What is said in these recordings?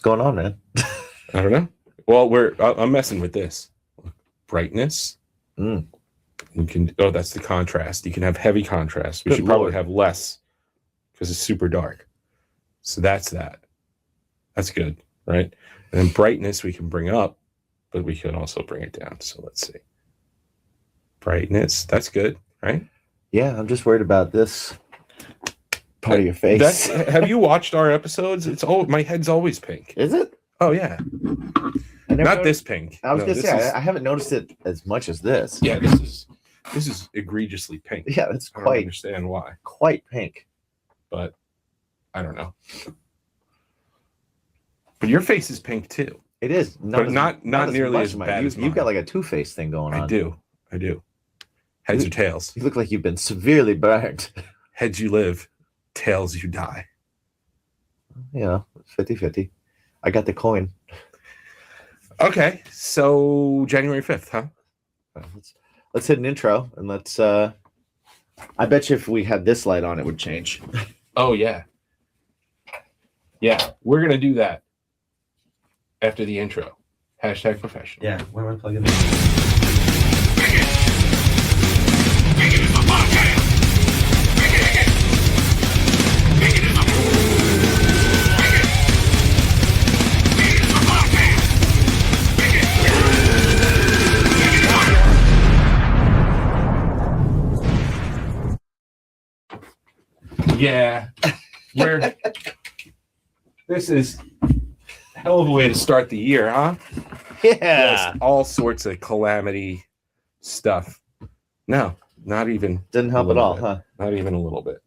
going on, man? I don't know. Well, I'm messing with this. Brightness. Mm. You can. Oh, that's the contrast. You can have heavy contrast. We Good should probably Lord. have less because it's super dark. So that's that. That's good, right? And then brightness we can bring up, but we can also bring it down. So let's see. Brightness. That's good, right? Yeah, I'm just worried about this part of your face. Have you watched our episodes? My head's always pink. Is it? Oh yeah. Not this pink. I was gonna say I haven't noticed it as much as this. Yeah, this is egregiously pink. Yeah, it's I don't understand why. Quite pink. But I don't know. But your face is pink too. It is, but not nearly as bad as mine. You've got like a Two-Face thing going on. I do. Heads or tails? You look like you've been severely burned. Heads you live, tails you die. You know, 50-50. I got the coin. Okay, so January 5th, huh? Let's hit an intro and let's. I bet you if we had this light on, it would change. Oh yeah, yeah. We're gonna do that after the intro. Hashtag professional. Yeah, where am I plugging in? Yeah, this is a hell of a way to start the year, huh? Yeah. Yes, all sorts of calamity stuff. No, not even. Didn't help at all, huh? Not even a little bit.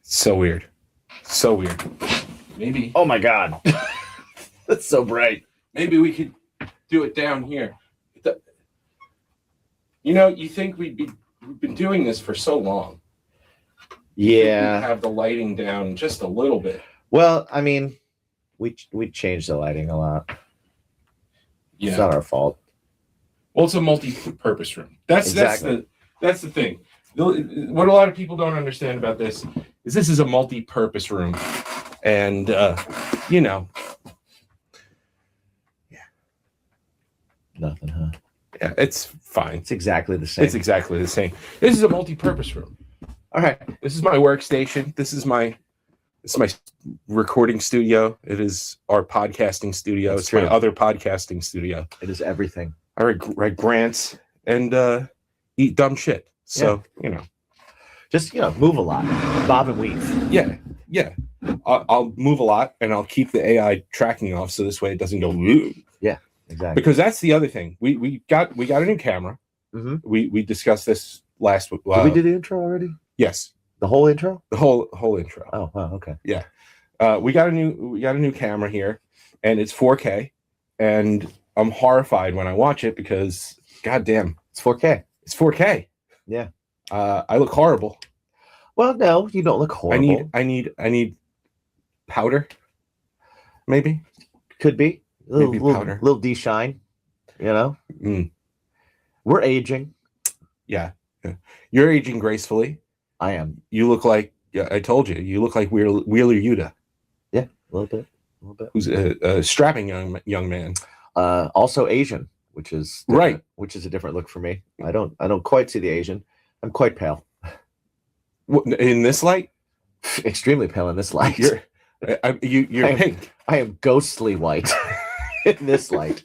So weird. So weird. Maybe. Oh my God. That's so bright. Maybe we could do it down here. You know, you think we've been doing this for so long. Yeah. We'd have the lighting down just a little bit. Well, I mean, we changed the lighting a lot. Yeah. It's not our fault. Well, it's a multi-purpose room. That's the thing. What a lot of people don't understand about this is a multi-purpose room, and you know, yeah, nothing, huh? Yeah, it's fine. It's exactly the same. It's exactly the same. This is a multi-purpose room. All right. This is my workstation. This is my recording studio. It is our podcasting studio. It's my other podcasting studio. It is everything. I write grants and eat dumb shit. So, just, move a lot. Bob and weave. Yeah. Yeah. I'll move a lot and I'll keep the AI tracking off. So this way it doesn't go. Yeah, exactly. Because that's the other thing. We got a new camera. Mm-hmm. We discussed this last week. Did we do the intro already? Yes. The whole intro? The whole intro. Oh, wow, okay. Yeah. We got a new camera here and it's 4K and I'm horrified when I watch it because goddamn, it's 4K. It's 4K. Yeah. I look horrible. Well, no, you don't look horrible. I need powder. Maybe. Could be. Maybe powder. Little de-shine, Mm. We're aging. Yeah. You're aging gracefully. I am. You look like, I told you, you look like Wheeler Yuta. Yeah, a little bit. Who's a strapping young man. Also Asian, which is different, right. Which is a different look for me. I don't quite see the Asian. I'm quite pale. In this light? Extremely pale in this light. You're pink. I am ghostly white in this light.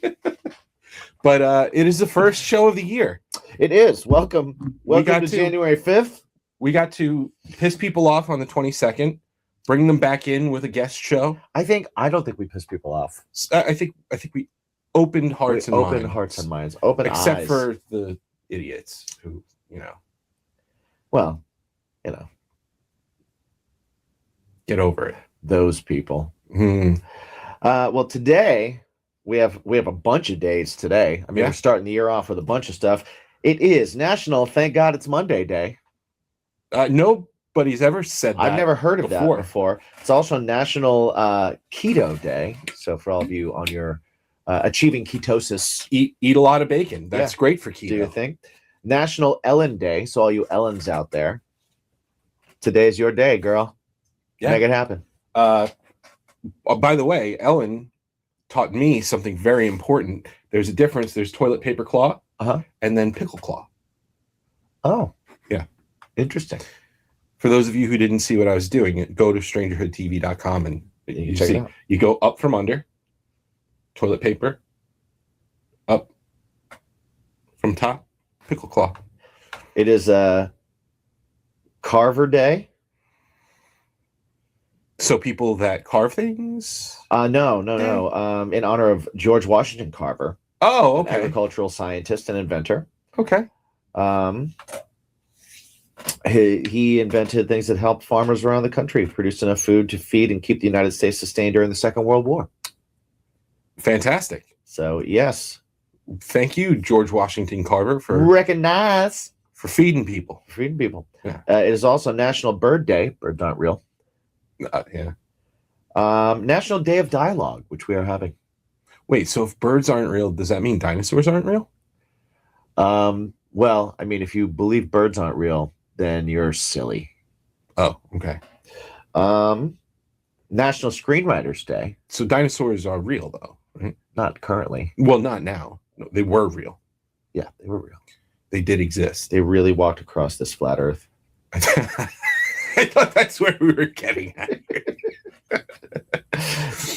But it is the first show of the year. It is. Welcome to January 5th. We got to piss people off on the 22nd, bring them back in with a guest show. I don't think we pissed people off. I think we opened hearts and minds. Open except eyes. for the idiots who, Well, get over it. Those people. Mm. Well, today we have a bunch of days today. I mean, We're starting the year off with a bunch of stuff. It is National Thank God It's Monday Day. Nobody's ever said that. I've never heard of that before. It's also National Keto Day. So for all of you on your achieving ketosis, eat a lot of bacon. That's great for keto. Do you think? National Ellen Day. So all you Ellens out there, today's your day, girl. Yeah. Make it happen. By the way, Ellen taught me something very important. There's a difference. There's toilet paper claw and then pickle claw. Oh. Yeah. Interesting. For those of you who didn't see what I was doing, go to strangerhoodtv.com and you check see. it out. You go up from under, toilet paper, up from top, pickle claw. It is Carver Day. So people that carve things? No. In honor of George Washington Carver. Oh, an agricultural scientist and inventor. Okay. He invented things that helped farmers around the country produce enough food to feed and keep the United States sustained during the Second World War. Fantastic. So, yes. Thank you, George Washington Carver, for recognize for feeding people. Feeding people. Yeah. It is also National Bird Day. Birds aren't real. Yeah. National Day of Dialogue, which we are having. Wait, so if birds aren't real, does that mean dinosaurs aren't real? Well, I mean, if you believe birds aren't real, then you're silly. Oh, okay. National Screenwriters Day. So dinosaurs are real, though, right? Not currently. Well, not now. No, they were real. Yeah, they were real. They did exist. They really walked across this flat Earth. I thought that's where we were getting at.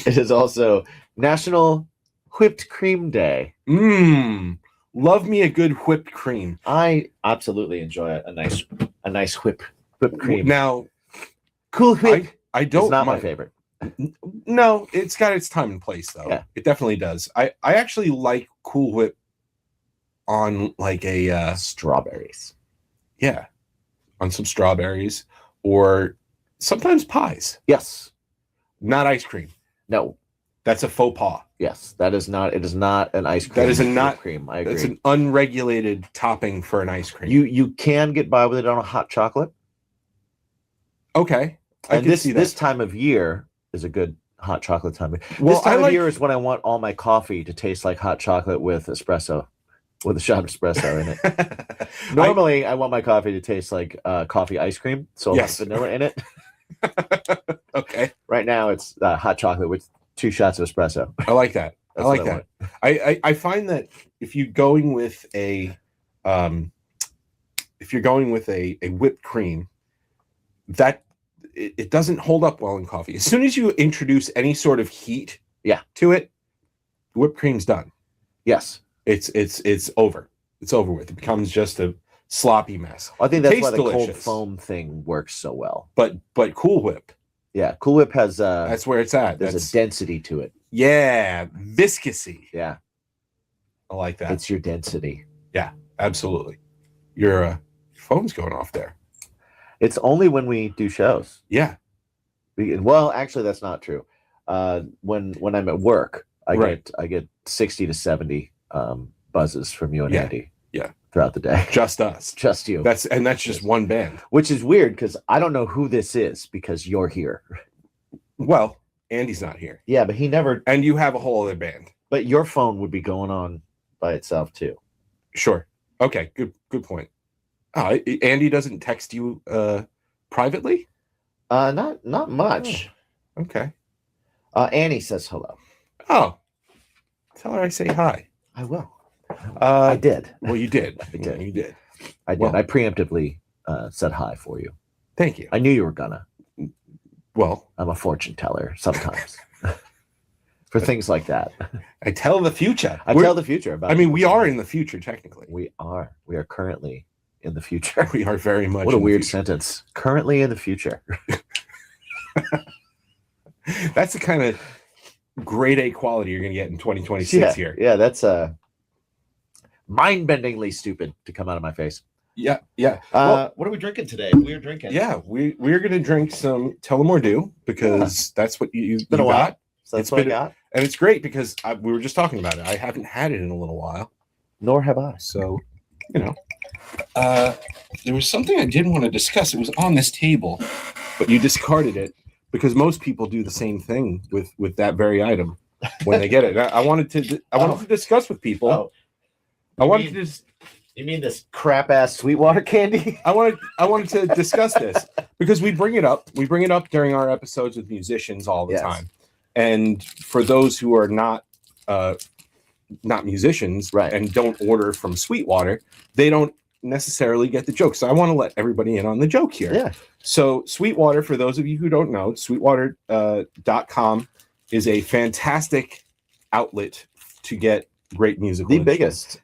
It is also National Whipped Cream Day. Love me a good whipped cream. I absolutely enjoy a nice whipped cream. Now, Cool Whip. I don't. It's not my favorite. No, it's got its time and place, though. Yeah. It definitely does. I actually like Cool Whip on like a strawberries. Yeah, on some strawberries or sometimes pies. Yes. Not ice cream. No. That's a faux pas. Yes, that is not. It is not an ice cream. That is not cream. I agree. It's an unregulated topping for an ice cream. You can get by with it on a hot chocolate. Okay, and this time of year is a good hot chocolate time. Well, this time of year is when I want all my coffee to taste like hot chocolate with espresso, with a shot of espresso in it. Normally, I want my coffee to taste like coffee ice cream, so yes. Vanilla in it. Okay. Right now, it's hot chocolate with 2 shots of espresso. I like that. I like that. I find that if you're going with a whipped cream, that it doesn't hold up well in coffee. As soon as you introduce any sort of heat to it, whipped cream's done. Yes. It's over. It's over with. It becomes just a sloppy mess. I think that's why the cold foam thing works so well. But Cool Whip. Yeah, Cool Whip has that's where it's at. There's a density to it. Yeah, viscosity. Yeah. I like that. It's your density. Yeah, absolutely. Your phone's going off there. It's only when we do shows. Yeah. Well, actually, that's not true. When I'm at work, I get 60 to 70 buzzes from you and Andy. Yeah. Throughout the day. Just us. Just you. That's just one band. Which is weird because I don't know who this is because you're here. Well, Andy's not here. Yeah, but he never. And you have a whole other band. But your phone would be going on by itself too. Sure. Okay. Good point. Andy doesn't text you privately? Not much. Oh, okay. Annie says hello. Oh. Tell her I say hi. I will. I did. Well, you did. I did. You did. I did. Well, I preemptively said hi for you. Thank you. I knew you were gonna. Well, I'm a fortune teller sometimes. For things like that. I tell the future. I tell the future about. I mean, we are in the future technically. We are. We are currently in the future. We are very much. What a weird sentence. Currently in the future. That's the kind of grade A quality you're going to get in 2026 here. Yeah, that's mind-bendingly stupid to come out of my face. Yeah. What are we drinking today? We're drinking. Yeah, we're going to drink some Tullamore because that's what you been a got. While. So that's what I got. And it's great because we were just talking about it. I haven't had it in a little while. Nor have I. So, there was something I did want to discuss. It was on this table, but you discarded it because most people do the same thing with that very item when they get it. I wanted to discuss with people. I wanted to You mean this crap ass Sweetwater candy? I wanted to discuss this because we bring it up. We bring it up during our episodes with musicians all the time. And for those who are not musicians, right, and don't order from Sweetwater, they don't necessarily get the joke. So I want to let everybody in on the joke here. Yeah. So Sweetwater, for those of you who don't know, Sweetwater.com is a fantastic outlet to get great music. The biggest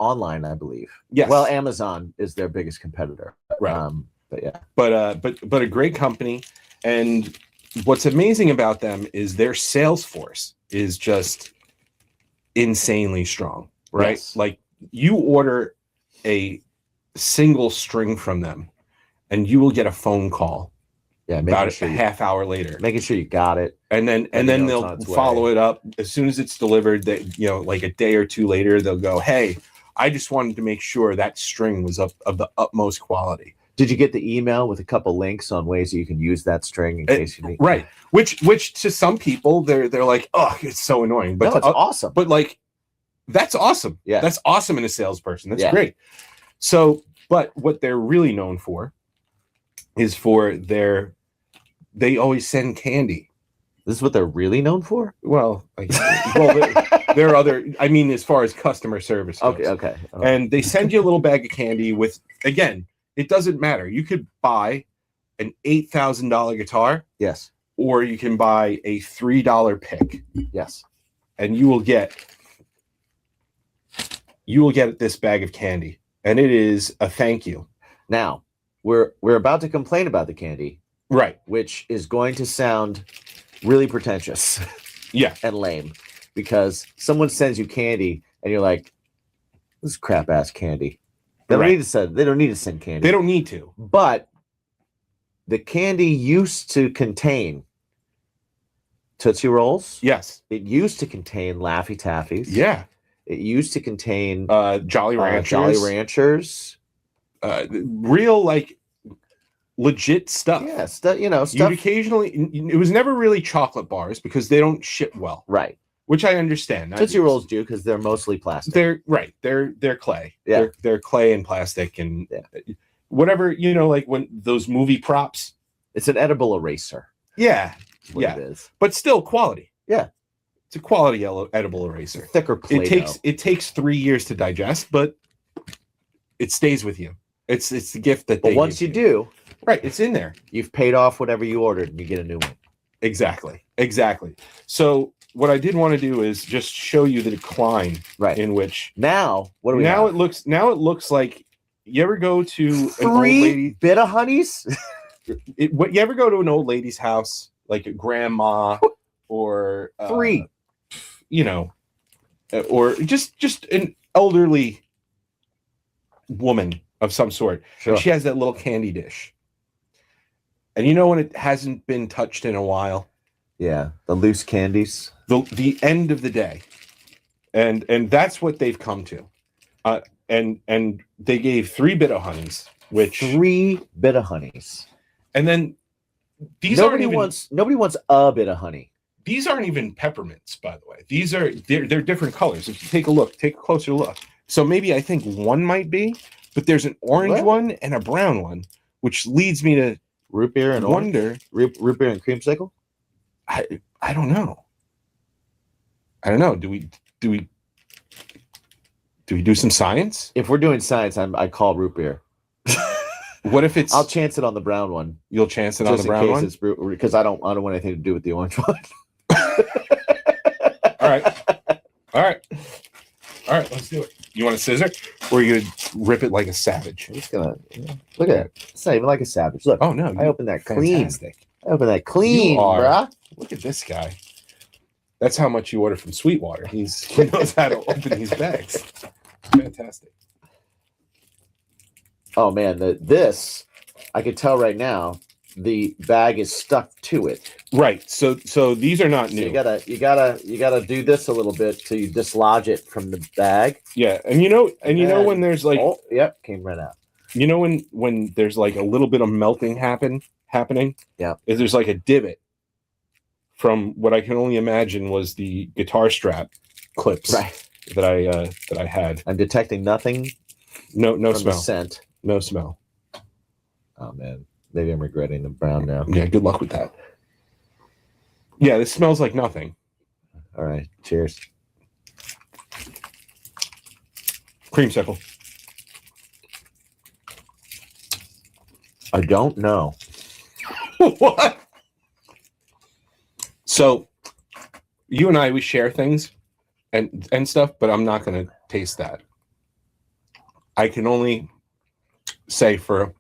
online, I believe. Yes. Well, Amazon is their biggest competitor. Right. But yeah. But a great company. And what's amazing about them is their sales force is just insanely strong, right? Yes. Like you order a single string from them and you will get a phone call about a half hour later, making sure you got it, and then they'll follow it up as soon as it's delivered. That like a day or two later, they'll go, "Hey, I just wanted to make sure that string was of the utmost quality." Did you get the email with a couple links on ways that you can use that string in case you need? Right. Which to some people they're like, "Oh, it's so annoying," but no, it's awesome. But like, that's awesome. Yeah, that's awesome in a salesperson. That's great. So, but what they're really known for is for they always send candy. This is what they're really known for? Well, there are other, I mean, as far as customer service goes. Okay. And they send you a little bag of candy with, again, it doesn't matter. You could buy an $8,000 guitar. Yes. Or you can buy a $3 pick. Yes. And you will get this bag of candy. And it is a thank you. Now, we're about to complain about the candy. Right. Which is going to sound really pretentious. Yeah. And lame. Because someone sends you candy and you're like, this is crap ass candy. They don't need to send candy. They don't need to. But the candy used to contain Tootsie Rolls. Yes. It used to contain Laffy Taffies. Yeah. It used to contain Jolly Ranchers. Jolly Ranchers. Real, like, legit stuff. Yeah, stuff. You'd occasionally, it was never really chocolate bars because they don't ship well. Right. Which I understand. Tootsie Rolls do because they're mostly plastic. They're clay. Yeah. They're clay and plastic and whatever, like when those movie props. It's an edible eraser. Yeah. It is. But still quality. Yeah. It's a quality edible eraser. Thicker Play-Doh. It takes 3 years to digest, but it stays with you. It's the gift that But once you do, right, it's in there. You've paid off whatever you ordered and you get a new one. Exactly. So what I did want to do is just show you the decline in which now what do we have? It looks like you ever go to an old lady bit of honeys? You ever go to an old lady's house, like a grandma or or just an elderly woman of some sort. Sure. And she has that little candy dish. And when it hasn't been touched in a while? Yeah, the loose candies. The end of the day. And that's what they've come to. And they gave 3 bit of honeys, which 3 bit of honeys. And then nobody wants a bit of honey. These aren't even peppermints, by the way. They're different colors. If you take a closer look. So maybe I think one might be, but there's an orange one and a brown one, which leads me to root beer and wonder root beer and creamsicle. I don't know. Do we do some science? If we're doing science, I call root beer. What if it's? I'll chance it on the brown one. You'll chance it on the brown one because I don't want anything to do with the orange one. All right. Let's do it. You want a scissor, or are you gonna rip it like a savage? I'm just gonna look at it. It's not even like a savage. Look. Oh no! I opened that fantastic. Clean. I opened that clean, bruh. Look at this guy. That's how much you order from Sweetwater. He knows how to open these bags. Fantastic. Oh man, this I could tell right now. The bag is stuck to it. Right. So these are not new. You gotta do this a little bit to dislodge it from the bag. Yeah, and when there's like came right out. When there's like a little bit of melting happening. Yeah. Is there's like a divot from what I can only imagine was the guitar strap clips that I had. I'm detecting nothing No from smell. the scent. No smell. Oh man, maybe I'm regretting the brown now. Yeah, good luck with that. Yeah, this smells like nothing. All right, cheers. Creamsicle. I don't know. What? So, you and I, we share things and stuff, but I'm not going to taste that. I can only say for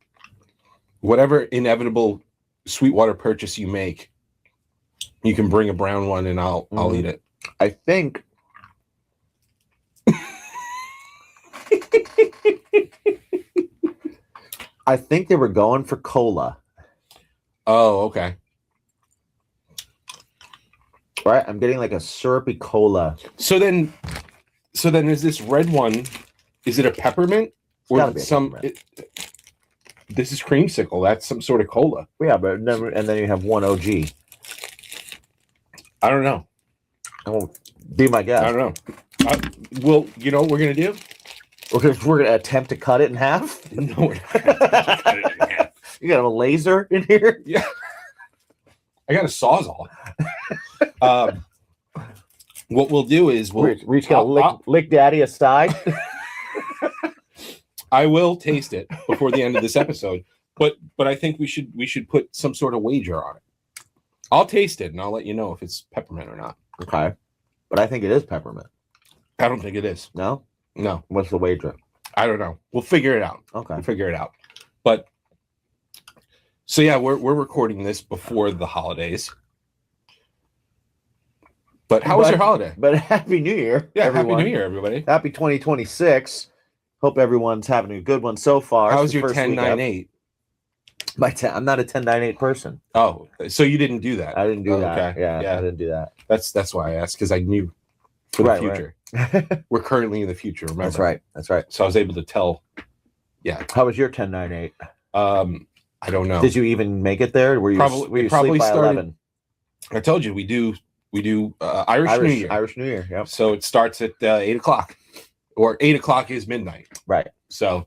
whatever inevitable Sweetwater purchase you make, you can bring a brown one and I'll eat it. I think I think they were going for cola. Oh, okay. Right? I'm getting like a syrupy cola. So then is this red one, is it a peppermint? Or some peppermint. This is creamsicle. That's some sort of cola. Yeah, but never, and then you have one OG. I don't know. I won't be my guess. I don't know. Well, you know what we're going to do? We're going to attempt to cut it in half? No, we're not going to cut it in half. You got a laser in here? Yeah. I got a Sawzall. What we'll do is we're each gonna lick daddy aside. I will taste it before the end of this episode, but I think we should put some sort of wager on it. I'll taste it and I'll let you know if it's peppermint or not. Okay, but I think it is peppermint. I don't think it is. No. What's the wager? I don't know. We'll figure it out. Okay, we'll figure it out. But so yeah, we're recording this before the holidays. But how was your holiday? But Happy New Year, yeah, everyone. Happy New Year, everybody. Happy 2026. Hope everyone's having a good one so far. How's your 10-9-8? I'm not a 10-9-8 person. Oh, so you didn't do that? I didn't do that. Okay. Yeah, I didn't do that. That's why I asked, because I knew for the future. Right. We're currently in the future, remember? That's right. So I was able to tell. Yeah. How was your 10-9-8? I don't know. Did you even make it there? Were you probably started, 11? I told you we do Irish New Year. Irish New Year. Yep. So it starts at 8 o'clock, or 8 o'clock is midnight. Right. So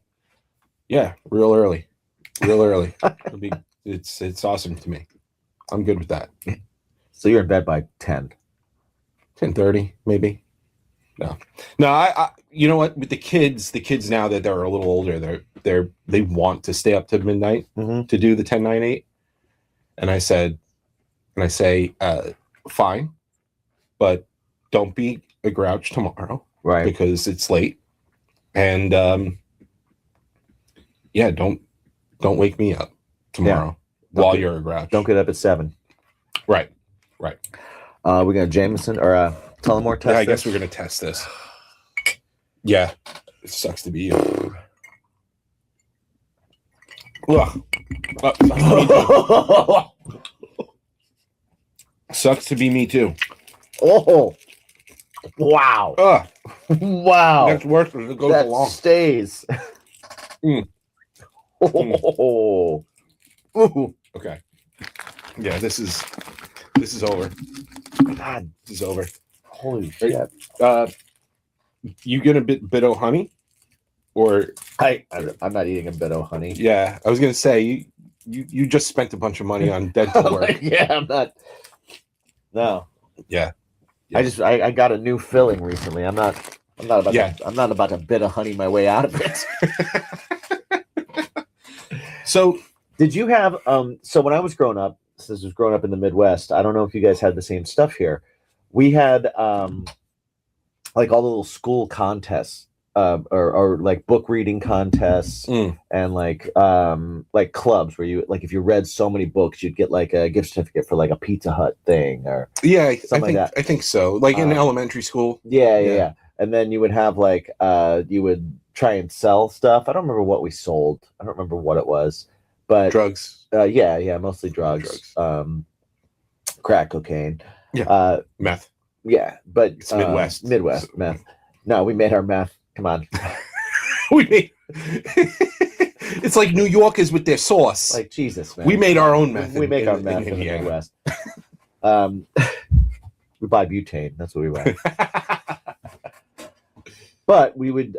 yeah, real early. It's awesome to me. I'm good with that. So you're in bed by 10:30 maybe. No. I you know what, with the kids now that they're a little older, they want to stay up to midnight to do the 10-9-8, and I say fine, but don't be a grouch tomorrow, right? Because it's late, and don't wake me up tomorrow while you're a grouch. Don't get up at 7. Right. We're gonna Jameson or Tullamore test. Yeah, I guess we're gonna test this. Yeah, it sucks to be you. Ugh. Sucks to be me too. Oh, wow! Wow! That's worse as it goes along. Stays. Oh. Ooh. Okay. Yeah, this is over. God, this is over. Holy shit! You get a bit of honey, or I'm not eating a bit of honey. Yeah, I was gonna say you just spent a bunch of money on dental work. Yeah, I'm not. No. Yeah. I got a new filling recently. I'm not about to bit of honey my way out of it. So did you have so when I was growing up, since I was growing up in the Midwest, I don't know if you guys had the same stuff here. We had like all the little school contests, or like book reading contests, and like clubs where you, like, if you read so many books, you'd get like a gift certificate for like a Pizza Hut thing, or I think so. Like in elementary school. Yeah. And then you would have like you would try and sell stuff. I don't remember what we sold. I don't remember what it was, but drugs. Yeah, mostly drugs. Crack cocaine. Yeah. Meth. Yeah, but it's Midwest meth. No, we made our meth. Come on. It's like New Yorkers with their sauce. Like, Jesus, man. We made our own meth. We make our meth in the Midwest. We buy butane. That's what we buy. But we would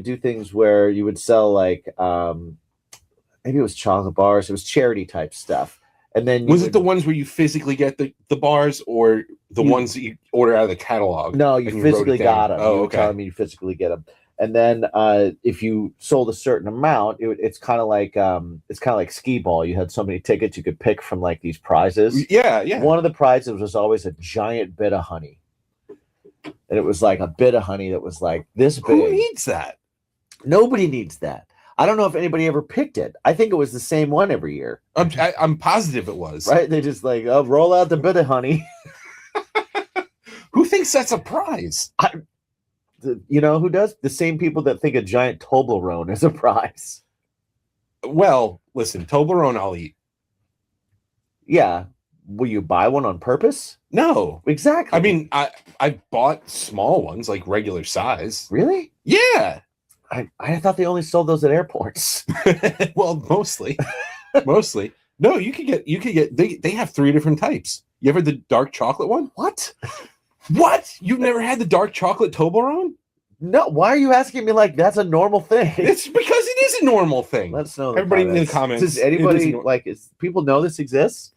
do things where you would sell like maybe it was chocolate bars. It was charity type stuff, and then Was it the ones where you physically get the bars, or the ones that you order out of the catalog? No, you and physically wrote it down? got them. Oh, You were okay. telling me you physically get them, and then if you sold a certain amount, it's kind of like skee ball. You had so many tickets you could pick from like these prizes. Yeah, yeah. One of the prizes was always a giant bit of honey, and it was like a bit of honey that was like this big. Who needs that? Nobody needs that. I don't know if anybody ever picked it. I think it was the same one every year. I'm positive it was. Right? They just like, oh, roll out the bit of honey. Who thinks that's a prize? You know who does? The same people that think a giant Toblerone is a prize. Well, listen, Toblerone I'll eat. Yeah. Will you buy one on purpose? No. Exactly. I mean, I bought small ones, like regular size. Really? Yeah. I thought they only sold those at airports. Well, mostly. Mostly. No, you could get they have 3 different types. You ever the dark chocolate one? What? What? You've never had the dark chocolate Toblerone? No, why are you asking me like that's a normal thing? It's because it is a normal thing. Let's know. Everybody in the comments. Does anybody it is people know this exists?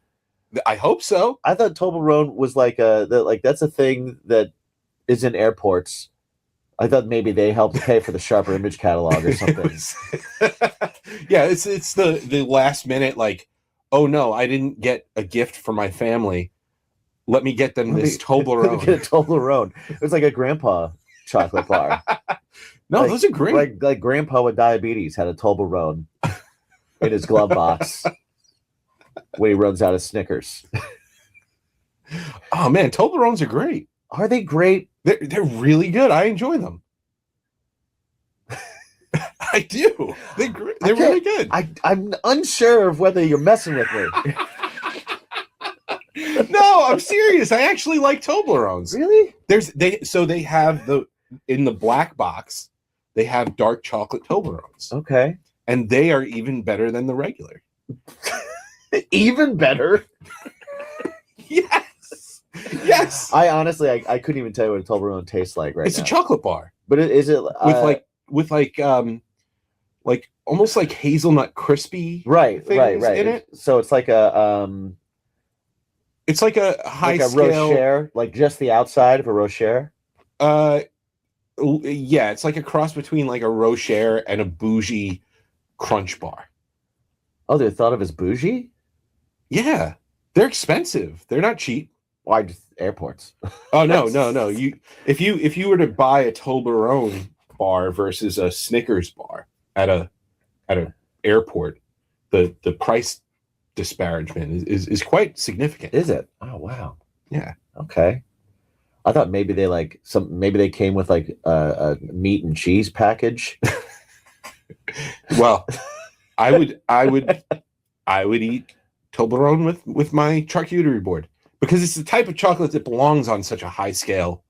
I hope so. I thought Toblerone was like that's a thing that is in airports. I thought maybe they helped pay for the Sharper Image catalog or something. Yeah, it's the last minute like, oh no, I didn't get a gift for my family. Let me get them this Toblerone. Let me get a Toblerone. It was like a grandpa chocolate bar. No, like, those are great. Like grandpa with diabetes had a Toblerone in his glove box when he runs out of Snickers. Oh man, Toblerones are great. Are they great? They're really good. I enjoy them. I do. They're really good. I'm unsure of whether you're messing with me. No, I'm serious. I actually like Toblerones. Really? They have in the black box, they have dark chocolate Toblerones. Okay. And they are even better than the regular. Even better? Yes. Yes. I honestly I couldn't even tell you what a Toblerone tastes like right now. It's a chocolate bar. But is it with almost like hazelnut crispy right in it. So it's like it's like a high like a scale Rocher, like just the outside of a Rocher. Yeah, it's like a cross between like a Rocher and a bougie crunch bar. Oh, they're thought of as bougie? Yeah. They're expensive. They're not cheap. Why just airports? Oh no. If you were to buy a Toblerone bar versus a Snickers bar at a airport, the price disparagement is quite significant. Is it? Oh wow. Yeah. Okay. I thought maybe they came with like a meat and cheese package. Well, I would eat Toblerone with my charcuterie board because it's the type of chocolate that belongs on such a high scale,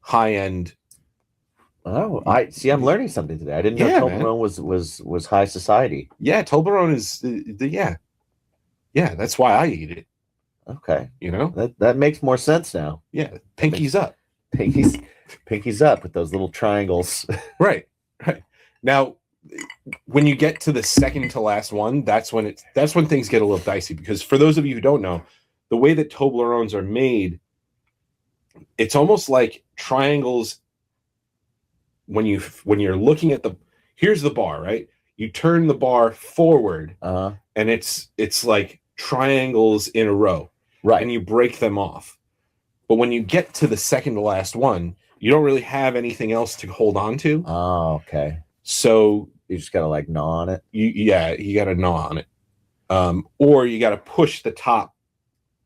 high end. Oh, I see. I'm learning something today. I didn't know Toblerone was high society. Yeah, Toblerone is yeah. That's why I eat it. Okay, you know that makes more sense now. Yeah, pinkies up, pinkies up with those little triangles. Right. Now, when you get to the second to last one, that's when things get a little dicey because for those of you who don't know, the way that Toblerones are made, it's almost like triangles. When you're looking at here's the bar, right? You turn the bar forward, and it's like triangles in a row, right? And you break them off. But when you get to the second to last one, you don't really have anything else to hold on to. Oh, okay. So you just gotta like gnaw on it. You gotta gnaw on it, or you gotta push the top.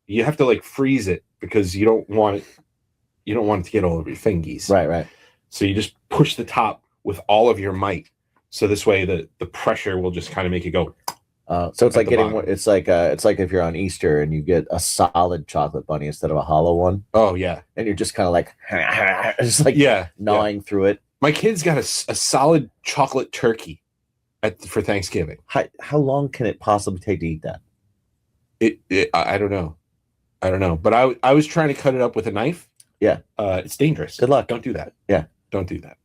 You have to like freeze it because you don't want it to get all over your fingies. Right. So you just push the top with all of your might. So this way the pressure will just kind of make it go. So it's like it's like if you're on Easter and you get a solid chocolate bunny instead of a hollow one. Oh yeah. And you're just kind of like just like gnawing through it. My kid's got a solid chocolate turkey for Thanksgiving. How long can it possibly take to eat that? I don't know. But I was trying to cut it up with a knife. Yeah. It's dangerous. Good luck. Don't do that. Yeah. Don't do that.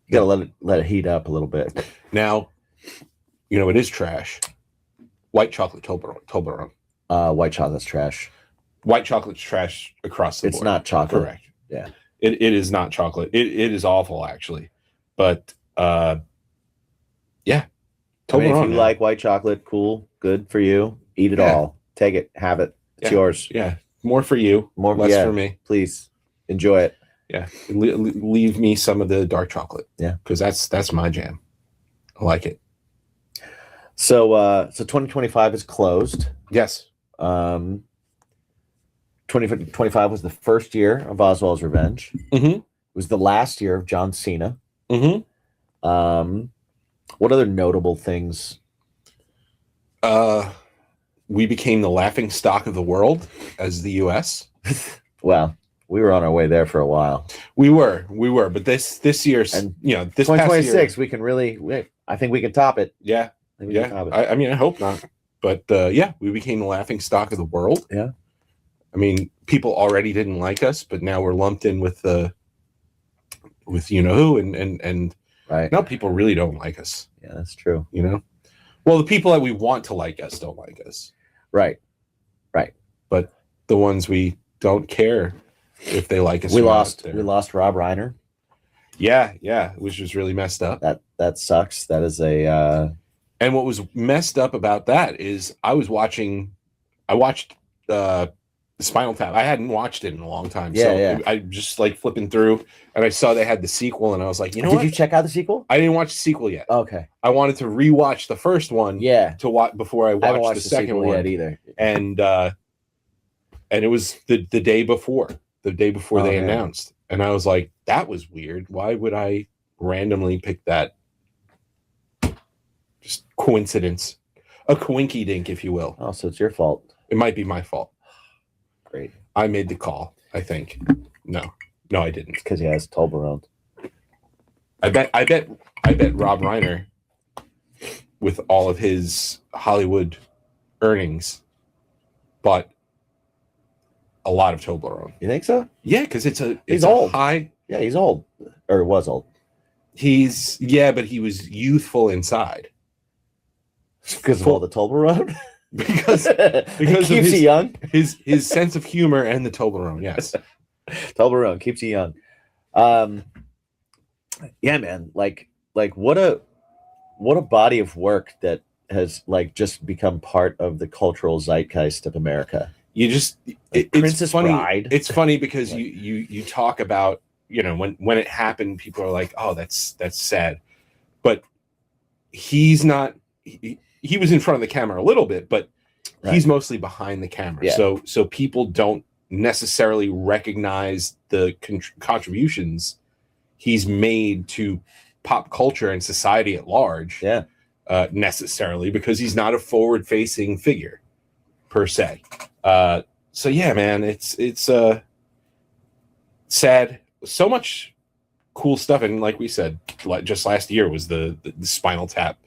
You gotta let it heat up a little bit. Now, it is trash. White chocolate Toblerone. White chocolate's trash. White chocolate's trash across the board. It's not chocolate. Correct. Yeah. It is not chocolate. It is awful, actually. But yeah. I mean, if you like white chocolate, cool, good for you. Eat it all. Take it, have it. It's yours. Yeah. More for you, less for me. Please enjoy it. Yeah. Leave me some of the dark chocolate. Yeah. Because that's my jam. I like it. So 2025 is closed. Yes. 2025 was the first year of Oswald's Revenge. Mm-hmm. It was the last year of John Cena. Mm-hmm. What other notable things? We became the laughing stock of the world as the U.S. Well, we were on our way there for a while. We were, but this year's, and this 2026, past year, we can really. I think we can top it. Yeah, I mean, I hope not, but we became the laughing stock of the world. Yeah, I mean, people already didn't like us, but now we're lumped in with who, and right now people really don't like us. Yeah, that's true. Well, the people that we want to like us don't like us. Right. But the ones we don't care if they like us. We lost Rob Reiner. Yeah, which was really messed up. That sucks. That is a. And what was messed up about that is I watched Spinal Tap. I hadn't watched it in a long time. I just like flipping through and I saw they had the sequel and I was like, Did you check out the sequel? I didn't watch the sequel yet. Okay. I wanted to rewatch the first one. Yeah. To watch before I watched the second one yet either. And it was the day before they announced. And I was like, that was weird. Why would I randomly pick that? Just coincidence. A coinky dink, if you will. Oh, so it's your fault. It might be my fault. Great. I made the call, I think. No, I didn't. Because he has Toblerone. I bet Rob Reiner, with all of his Hollywood earnings, bought a lot of Toblerone. You think so? Yeah, because it's old. High. Yeah, he's old. Or was old. But he was youthful inside. Because of all the Toblerone? because it keeps you young. His sense of humor and the Toblerone, yes. Toblerone keeps you young. Yeah, man. Like what a body of work that has like just become part of the cultural zeitgeist of America. It's Princess funny. Bride. It's funny because you talk about when it happened, people are like, oh, that's sad, but he's not. He was in front of the camera a little bit, but he's mostly behind the camera. Yeah. So people don't necessarily recognize the contributions he's made to pop culture and society at large. Yeah. Necessarily because he's not a forward-facing figure per se. So yeah, man, it's sad. So much cool stuff, and like we said, just last year was the Spinal Tap.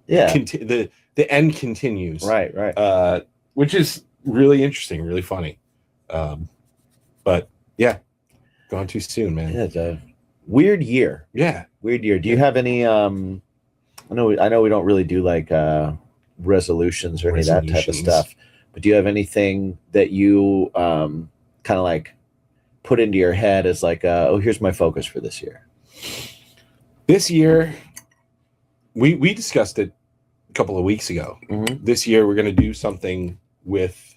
The end continues. Right. Which is really interesting, really funny. But yeah, gone too soon, man. Yeah, it's a weird year. Yeah, weird year. Do you have any? I know we don't really do like resolutions or any of that type of stuff. But do you have anything that you kind of like put into your head as like, here's my focus for this year? This year, we discussed it a couple of weeks ago. Mm-hmm. This year, we're going to do something with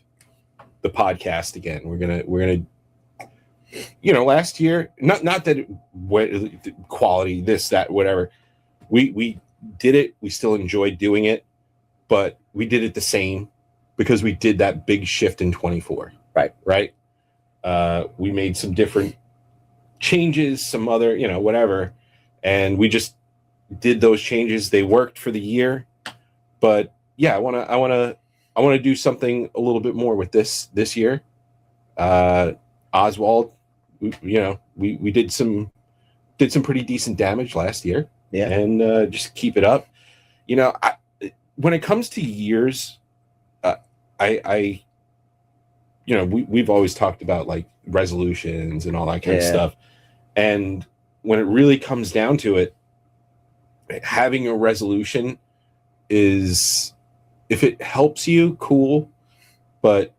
the podcast again. We're gonna last year, not that quality, this, that, whatever. We did it. We still enjoyed doing it, but we did it the same because we did that big shift in 24. Right. We made some different changes, some other, whatever. And we just did those changes. They worked for the year, but yeah, I want to do something a little bit more with this year. Oswald, we did some pretty decent damage last year. Yeah. And just keep it up. When it comes to years, we've always talked about like resolutions and all that kind of stuff. And when it really comes down to it, having a resolution is, if it helps you, cool, but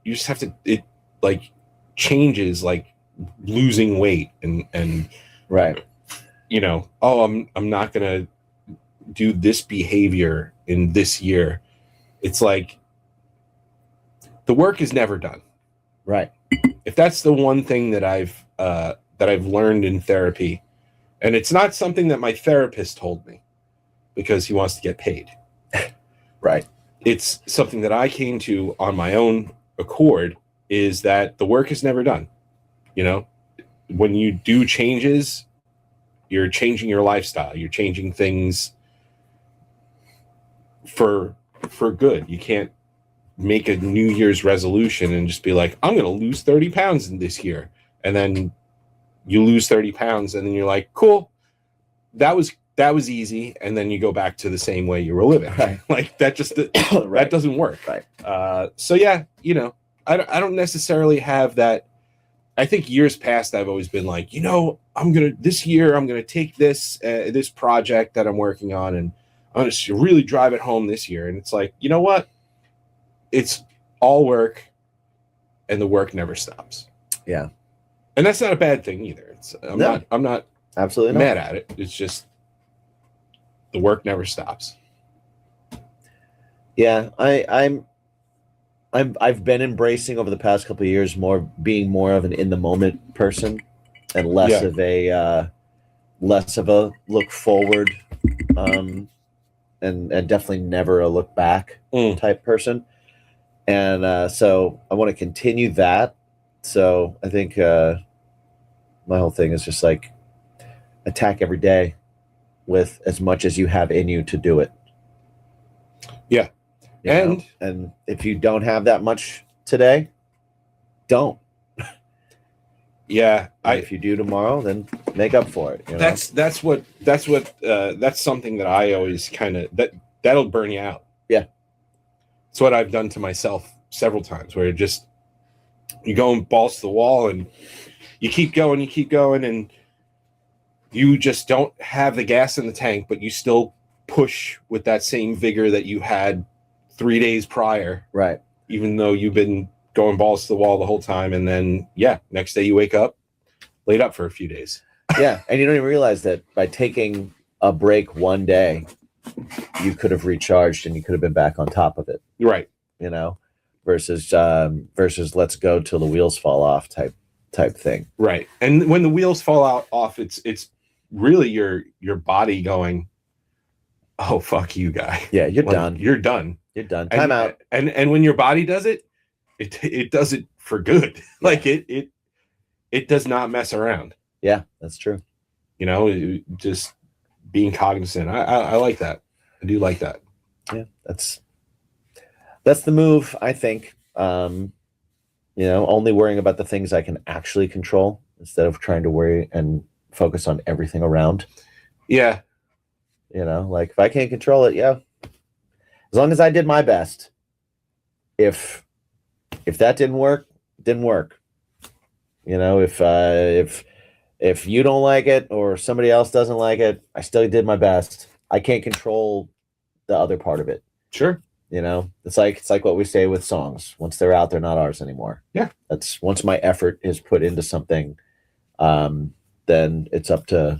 you just have to, it like changes, like losing weight and Right. you know, oh, I'm not gonna do this behavior in this year. It's like the work is never done. Right. If that's the one thing that I've learned in therapy, and it's not something that my therapist told me because he wants to get paid. Right. It's something that I came to on my own accord, is that the work is never done. You know, when you do changes, you're changing your lifestyle, you're changing things for good. You can't make a New Year's resolution and just be like, I'm going to lose 30 pounds in this year. And then you lose 30 pounds and then you're like, cool, that was easy. And then you go back to the same way you were living. Right. Like that just, Right. that doesn't work. Right. So yeah, you know, I don't necessarily have that. I think years past, I've always been like, you know, this year, I'm going to take this project that I'm working on and I'm going to really drive it home this year. And it's like, you know what? It's all work and the work never stops. Yeah. And that's not a bad thing either. I'm not absolutely mad at it. It's just the work never stops. Yeah. I've been embracing over the past couple of years being more of an in the moment person and less of a look forward, and definitely never a look back type person. And so I want to continue that. So I think my whole thing is just like attack every day with as much as you have in you to do it. Yeah. And if you don't have that much today, don't. Yeah. If you do tomorrow, then make up for it. You know? That's something that I always kind of, that'll burn you out. Yeah. It's what I've done to myself several times, where you go and balls to the wall and you keep going, and you just don't have the gas in the tank, but you still push with that same vigor that you had 3 days prior. Right. Even though you've been going balls to the wall the whole time. And then, next day you wake up, laid up for a few days. Yeah. And you don't even realize that by taking a break one day, you could have recharged and you could have been back on top of it. Right. You know, versus let's go till the wheels fall off type thing. Right. And when the wheels fall off, it's really your body going, oh, fuck you, guy. Yeah. You're like, done. You're done. You're done. Time out. And when your body does it, it does it for good. Yeah. Like it does not mess around. Yeah, that's true. You know, just being cognizant. I like that. I do like that. Yeah, that's the move, I think. You know, only worrying about the things I can actually control instead of trying to worry and focus on everything around. Yeah. You know, like if I can't control it, yeah. As long as I did my best. If that didn't work, didn't work. You know, if you don't like it or somebody else doesn't like it, I still did my best. I can't control the other part of it. Sure. You know, it's like what we say with songs. Once they're out, they're not ours anymore. Yeah. That's once my effort is put into something, then it's up to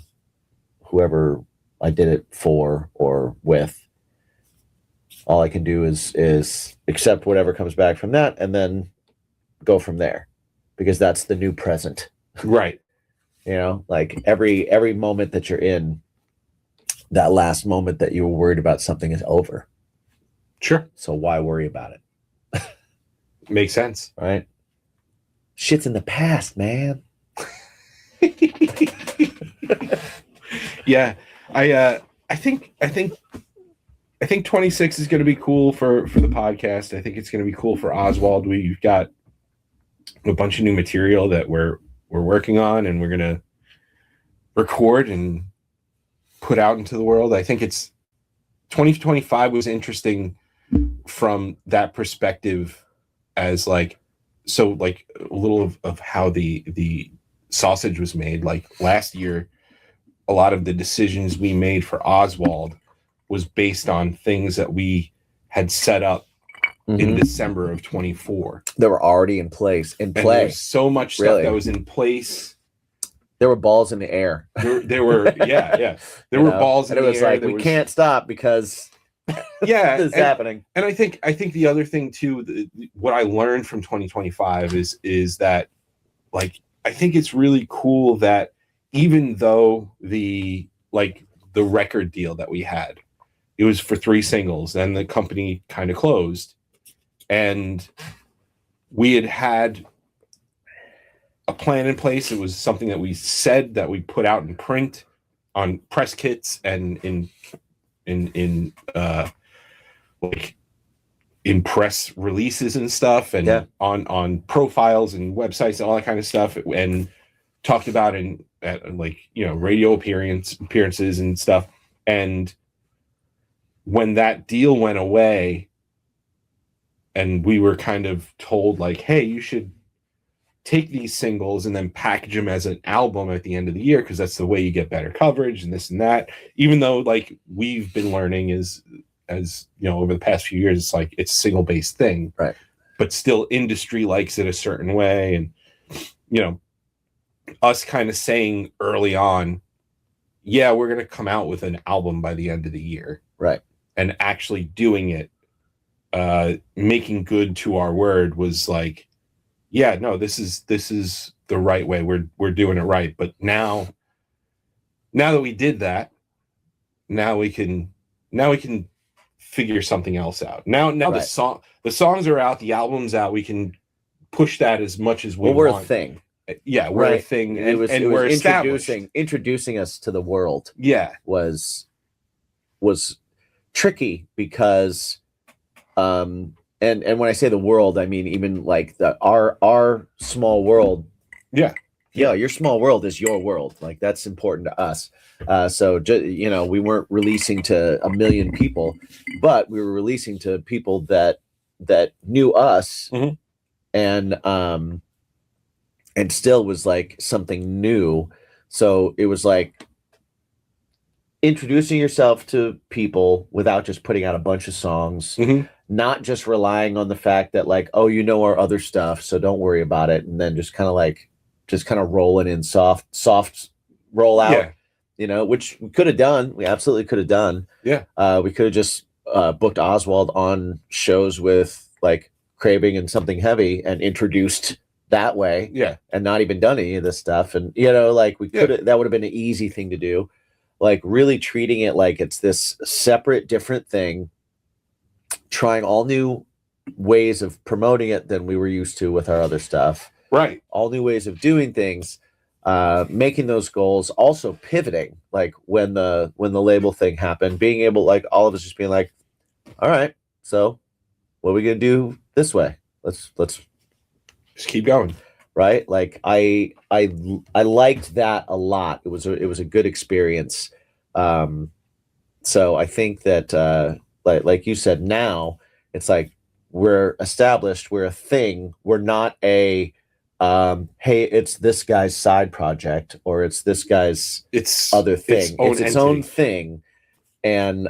whoever I did it for or with. All I can do is accept whatever comes back from that and then go from there, because that's the new present. Right. You know, like every moment that you're in, that last moment that you were worried about something is over. Sure. So why worry about it? Makes sense. Right? Shit's in the past, man. Yeah. I think 26 is going to be cool for the podcast. I think it's going to be cool for Oswald. We've got a bunch of new material that we're working on, and we're going to record and put out into the world. I think 2025 was interesting from that perspective, as like a little of how the sausage was made. Like last year, a lot of the decisions we made for Oswald was based on things that we had set up in December of 24. That were already in place, in play. And there's so much stuff that was in place. There were balls in the air. There were, yeah. There were balls in the air. And it was like, we can't stop because this is happening. And I think the other thing too, what I learned from 2025 is that, like, I think it's really cool that even though the record deal that we had, it was for 3 singles, then the company kind of closed, and we had a plan in place. It was something that we said that we put out in print on press kits and in press releases and stuff, and on profiles and websites and all that kind of stuff, and talked about at radio appearances and stuff. And when that deal went away and we were kind of told, like, hey, you should take these singles and then package them as an album at the end of the year, because that's the way you get better coverage and this and that. Even though, like, we've been learning as over the past few years, it's like it's a single based thing, right? But still, industry likes it a certain way, and us kind of saying early on, yeah, we're going to come out with an album by the end of the year, right? And actually doing it, making good to our word was like, yeah, no, this is the right way. We're doing it right. But now that we did that, now we can figure something else out. Now right. The songs are out, the album's out. We can push that as much as we want. We're a thing. Yeah, we're a thing, and we're introducing us to the world. Yeah, was tricky because, and when I say the world, I mean even like our small world. Yeah, your small world is your world. Like, that's important to us. So we weren't releasing to 1 million people, but we were releasing to people that knew us, and still was like something new. So it was like introducing yourself to people without just putting out a bunch of songs, not just relying on the fact that, like, oh, our other stuff, so don't worry about it, and then just kind of rolling in soft roll out, which we could have done. We absolutely could have done. Yeah. We could have just booked Oswald on shows with like Craving and Something Heavy and introduced that way, and not even done any of this stuff. And we could have, that would have been an easy thing to do, like really treating it like it's this separate, different thing, trying all new ways of promoting it than we were used to with our other stuff, right? All new ways of doing things, making those goals, also pivoting, like when the label thing happened, being able, like, all of us just being like, all right, so what are we gonna do this way? Let's just keep going, right? Like I liked that a lot. It was a good experience. So I think that like you said, now it's like we're established, we're a thing. We're not a hey, it's this guy's side project, or it's this guy's other thing. It's its own thing, and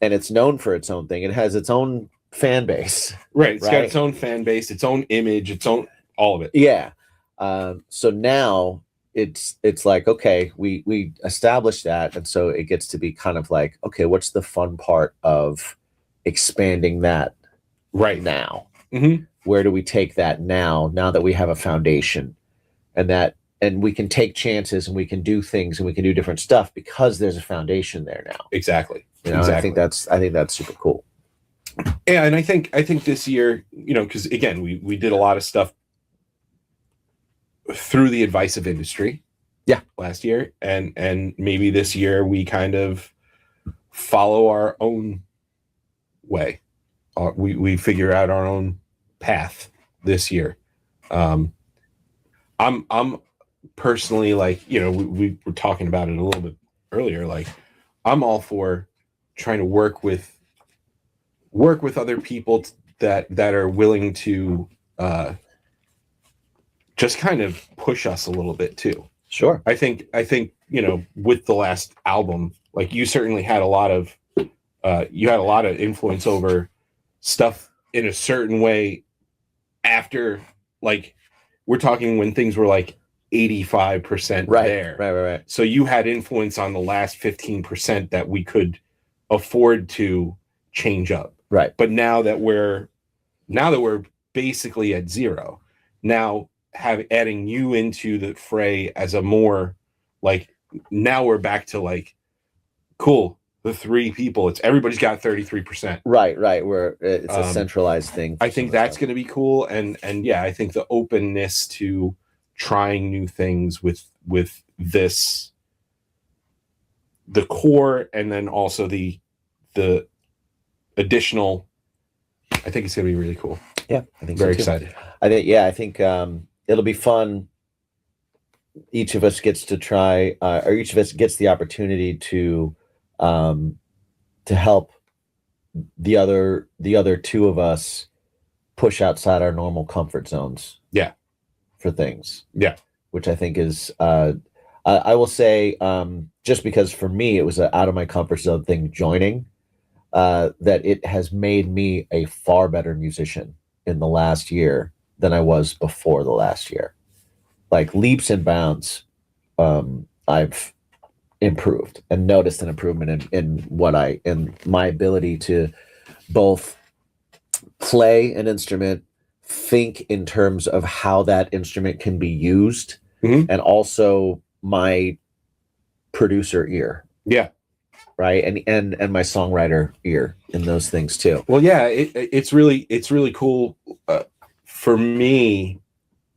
it's known for its own thing. It has its own fan base, right? It's got its own fan base, its own image, its own, all of it. Yeah. So now it's like, okay, we established that, and so it gets to be kind of like, okay, what's the fun part of expanding that right now? Where do we take that now that we have a foundation, and we can take chances, and we can do things, and we can do different stuff because there's a foundation there now. Exactly. Exactly. I think that's super cool. Yeah, and I think this year, because again, we did a lot of stuff through the advice of industry. Yeah. Last year, and maybe this year we kind of follow our own way. We figure out our own path this year. I'm personally, like, we were talking about it a little bit earlier. Like, I'm all for trying to work with other people that are willing to just kind of push us a little bit too. Sure. I think with the last album, like you certainly had a lot of influence over stuff in a certain way after, like, we're talking when things were like 85% there. Right. So you had influence on the last 15% that we could afford to change up. Right. But now that we're basically at zero, now adding you into the fray as a more, like, now we're back to like, cool, the three people, it's everybody's got 33%. Right. Where it's a centralized thing. I think that's going to be cool. And yeah, I think the openness to trying new things with this, the core, and then also the additional, I think it's going to be really cool. Yeah, I think very so too. excited. I think it'll be fun. Each of us gets to try, or each of us gets the opportunity to help the other two of us push outside our normal comfort zones. Yeah. For things. Yeah. Which I think is, I will say, just because for me it was an out of my comfort zone thing joining, that it has made me a far better musician in the last year than I was before the last year. Like leaps and bounds. I've improved and noticed an improvement in my ability to both play an instrument, think in terms of how that instrument can be used, and also my producer ear. Yeah. Right. And my songwriter ear in those things too. Well, yeah, it's really cool for me.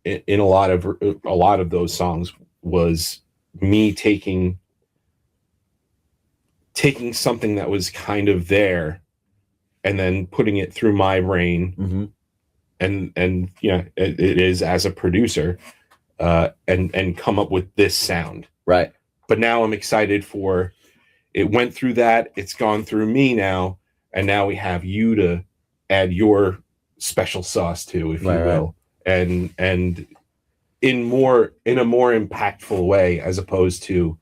In a lot of those songs was me taking something that was kind of there and then putting it through my brain, and yeah, it is as a producer, and come up with this sound. Right. But now I'm excited for it. Went through that, it's gone through me now, and now we have you to add your special sauce to, if you will. And in a more impactful way, as opposed to,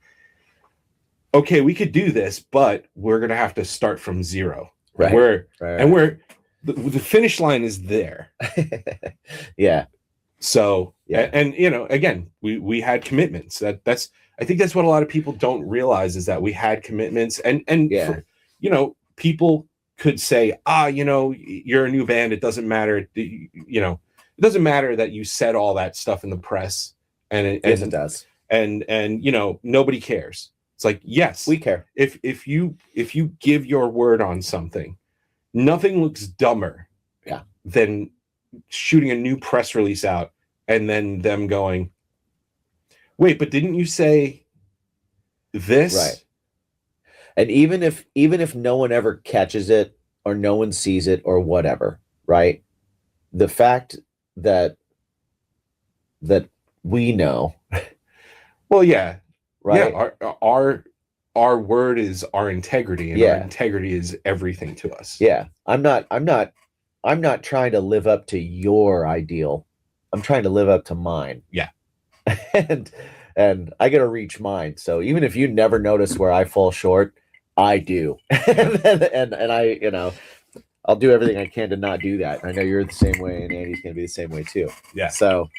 okay, we could do this, but we're gonna have to start from zero. Right. The finish line is there. Yeah. So and again, we had commitments. I think that's what a lot of people don't realize, is that we had commitments, and yeah. People could say, you're a new band, it doesn't matter. It doesn't matter that you said all that stuff in the press, and yes, it does. And nobody cares. It's like, yes, we care. If you give your word on something, nothing looks dumber than shooting a new press release out and then them going, wait, but didn't you say this? Right. And even if no one ever catches it or no one sees it or whatever, right? The fact that we know. Well, yeah. Right. Yeah, our word is our integrity, and our integrity is everything to us. Yeah. I'm not trying to live up to your ideal. I'm trying to live up to mine. Yeah. and I got to reach mine. So even if you never notice where I fall short, I do. and I, I'll do everything I can to not do that. I know you're the same way, and Andy's going to be the same way too. Yeah. So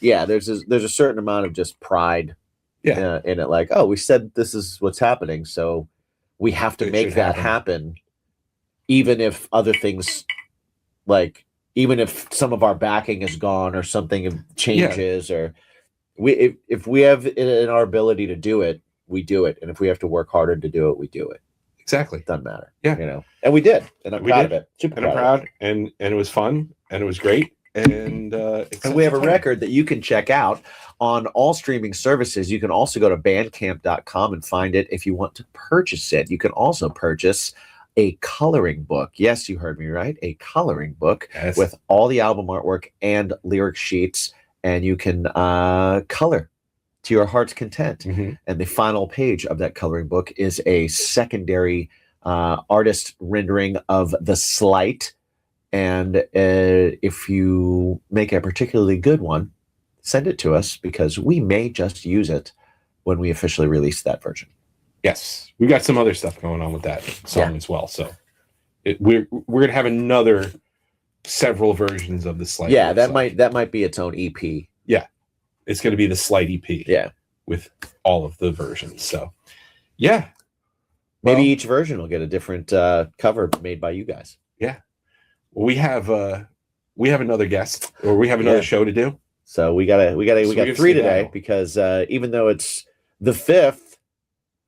yeah, there's a certain amount of just pride in it. Like, oh, we said this is what's happening, so we have to make that happen. Even if other things, like, even if some of our backing is gone or something changes, or if we have it in our ability to do it, we do it. And if we have to work harder to do it, we do it. Exactly. Doesn't matter. Yeah. And we did. And I'm proud of it. Super proud. I'm proud. And it was fun, and it was great. And we have a record that you can check out on all streaming services. You can also go to bandcamp.com and find it if you want to purchase it. You can also purchase a coloring book. Yes, you heard me right. A coloring book with all the album artwork and lyric sheets, and you can color to your heart's content. And the final page of that coloring book is a secondary artist rendering of The Slight. And if you make a particularly good one, send it to us because we may just use it when we officially release that version. Yes, we got some other stuff going on with that song as well. So we're gonna have another several versions of the Slight. Yeah, that might be its own EP. Yeah, it's gonna be the Slight EP. Yeah, with all of the versions. So yeah, maybe each version will get a different cover made by you guys. Yeah, well, we have another guest, or we have another show to do. So we got 3 today because even though it's the 5th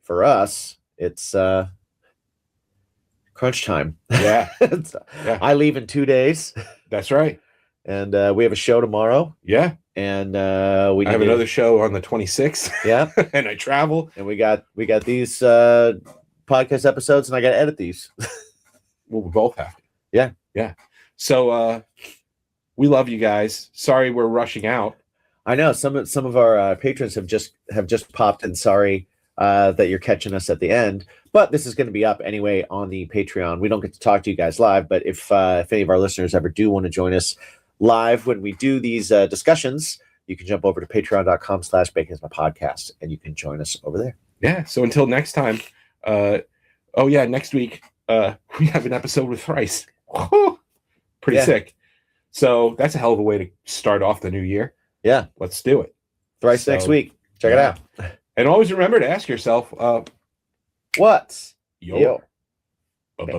for us, it's crunch time. Yeah. I leave in 2 days. That's right. And we have a show tomorrow. Yeah. And I have another show on the 26th. Yeah. And I travel. And we got these podcast episodes, and I got to edit these. Well, we both have to. Yeah. Yeah. So we love you guys. Sorry we're rushing out. I know some of our patrons have just popped in. Sorry that you're catching us at the end, but this is going to be up anyway on the Patreon. We don't get to talk to you guys live, but if any of our listeners ever do want to join us live when we do these discussions, you can jump over to patreon.com/baconismypodcast and you can join us over there. Yeah. So until next time. Next week we have an episode with Thrice. Pretty sick. So that's a hell of a way to start off the new year. Yeah. Let's do it. Thrice next week. Check it out. And always remember to ask yourself, what's your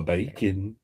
bacon?